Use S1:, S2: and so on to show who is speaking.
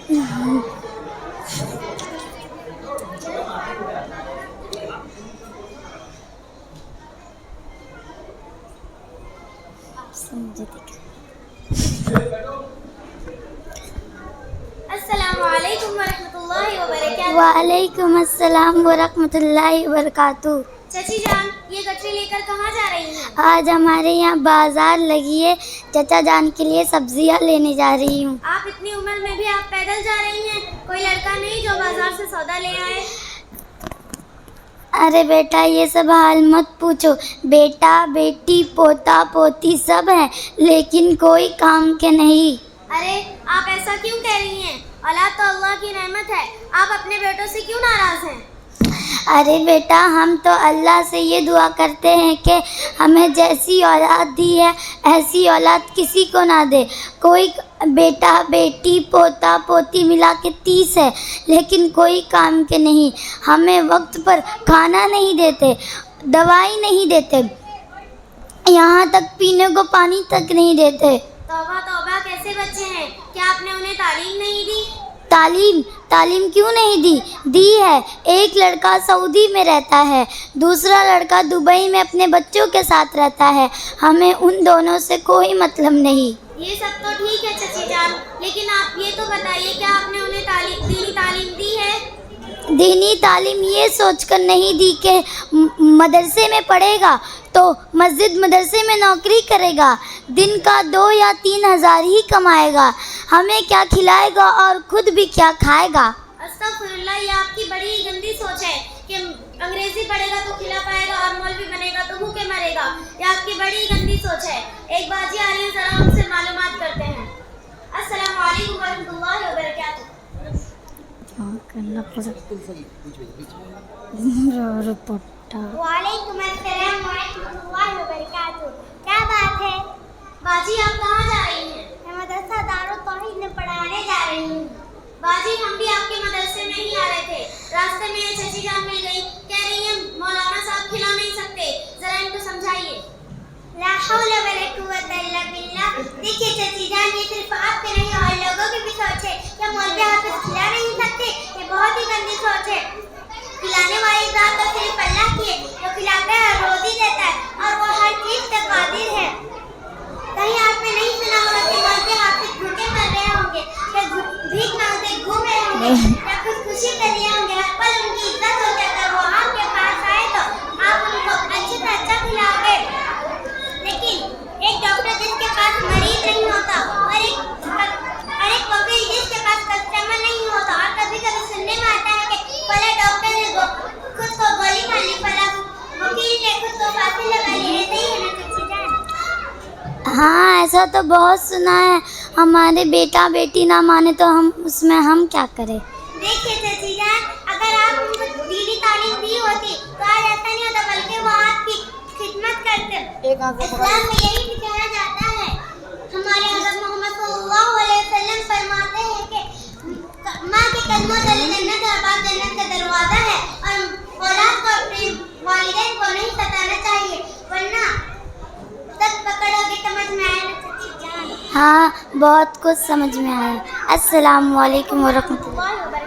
S1: السلام علیکم ورحمۃ اللہ وبرکاتہ۔
S2: وعلیکم السلام ورحمۃ اللہ وبرکاتہ۔
S1: چچی جان، یہ گٹری لے کر کہاں جا رہی ہیں؟
S2: آج ہمارے یہاں بازار لگی ہے، چچا جان کے لیے سبزیاں لینے جا رہی ہوں۔
S1: آپ اتنی عمر میں بھی آپ پیدل جا رہی ہیں؟ کوئی لڑکا نہیں جو بازار سے سودا لے آئے؟
S2: ارے بیٹا یہ سب حال مت پوچھو، بیٹا بیٹی پوتا پوتی سب ہیں لیکن کوئی کام کے نہیں۔
S1: ارے آپ ایسا کیوں کہہ رہی ہیں؟ اولاد تو اللہ کی نعمت ہے، آپ اپنے بیٹوں سے کیوں ناراض ہیں؟
S2: ارے بیٹا ہم تو اللہ سے یہ دعا کرتے ہیں کہ ہمیں جیسی اولاد دی ہے ایسی اولاد کسی کو نہ دے۔ کوئی بیٹا بیٹی پوتا پوتی ملا کے 30 ہے لیکن کوئی کام کے نہیں، ہمیں وقت پر کھانا نہیں دیتے، دوائی نہیں دیتے، یہاں تک پینے کو پانی تک نہیں دیتے۔
S1: توبہ توبہ، کیسے بچے ہیں؟ کیا آپ نے انہیں تعلیم نہیں دی؟
S2: تعلیم کیوں نہیں دی ہے۔ ایک لڑکا سعودی میں رہتا ہے، دوسرا لڑکا دبئی میں اپنے بچوں کے ساتھ رہتا ہے، ہمیں ان دونوں سے کوئی مطلب نہیں۔
S1: یہ سب تو ٹھیک ہے چچی جان، لیکن آپ یہ تو بتائیے کہ آپ نے انہیں دینی تعلیم دی ہے؟
S2: دینی تعلیم یہ سوچ کر نہیں دی کہ مدرسے میں پڑھے گا تو مسجد مدرسے میں نوکری کرے گا، دن کا 2 یا 3 ہزار ہی کمائے گا، ہمیں کیا کھلائے گا اور خود بھی کیا کھائے گا۔
S1: استغفر اللہ، یہ آپ کی بڑی گندی سوچ ہے کہ انگریزی پڑھے گا تو کھلا پائے گا اور مولوی بنے گا تو بھوکے مرے گا۔ یہ آپ کی بڑی گندی سوچ ہے۔ ایک باجی آ رہی ہے، ذرا ان سے معلومات کرتے ہیں۔ السلام علیکم ورحمۃ اللہ وبرکاتہ۔
S3: وعلیکم السلام ورحمۃ اللہ وبرکاتہ۔ کیا بات ہے؟
S1: باجی آپ کہاں جا رہی ہیں؟
S3: میں مدرسہ دارالتوحید میں پڑھانے جا رہی ہوں۔
S1: باجی ہم بھی آپ کے مدرسے میں ہی آ رہے تھے، راستے میں چچی جان مل گئی، کہہ رہی ہیں مولانا صاحب کھلا نہیں سکتے، ذرا ان کو سمجھائیے۔
S3: لا حول ولا قوت الا باللہ۔ دیکھیے چچی جان، یہ صرف آپ کے نہیں اور لوگوں کی بھی سوچ ہے کہ مولوی حافظ کھلا نہیں سکتے، یہ بہت ہی گندی سوچ ہے۔ کھلانے والی ذات تو صرف اللہ کی ہے، جو کھلاتا ہے اور روزی دیتا ہے اور وہ ہر چیز پہ قادر ہے۔ کہیں آپ نے نہیں سنا ہوگا کہ مولوی حافظ بھوکے مر رہے ہوں گے یا بھیک مانگتے گھوم رہے ہوں گے یا خودکشی کر لیے ہوں گے، ہر پل ان کی عزت ہو جاتا ہے۔ وہ آپ کے پاس آئے تو آپ ان کو اچھے سے اچھا کھلاؤ گے، لیکن ایک ڈاکٹر جس کے پاس مریض نہیں ہوتا اور ایک وکیل جس کے پاس کسٹمر نہیں ہوتا، اور کبھی کبھی سننے میں آتا ہے کہ فلاں ڈاکٹر نے خود کو گولی مار لی، فلاں وکیل نے خود کو پھانسی لگا لی، ایسے ہی ہے نا چچی جان؟
S2: ہاں ایسا تو بہت سنا ہے، ہمارے بیٹا بیٹی نہ مانے تو اس میں ہم کیا کریں۔
S3: دیکھیے چچی جان، اگر آپ ان کو دینی تعلیم دی ہوتی تو آج ایسا نہیں ہوتا، بلکہ وہ آپ کی خدمت کرتے۔ اسلام میں یہی سکھایا جاتا ہے۔ ہمارے حضرت محمد صلی اللہ علیہ وسلم فرماتے ہیں کہ ماں کے قدموں تلے جنت ہے اور باپ جنت کا دروازہ ہے، اور اولاد کو اپنے والدین کو نہیں ستانا چاہیے، ورنہ تک پکڑو گے۔ سمجھ میں آیا نا چچی جان؟
S2: ہاں بہت کچھ سمجھ میں آیا۔ السلام علیکم ورحمۃ اللہ۔
S3: اللہ وبرکاتہ۔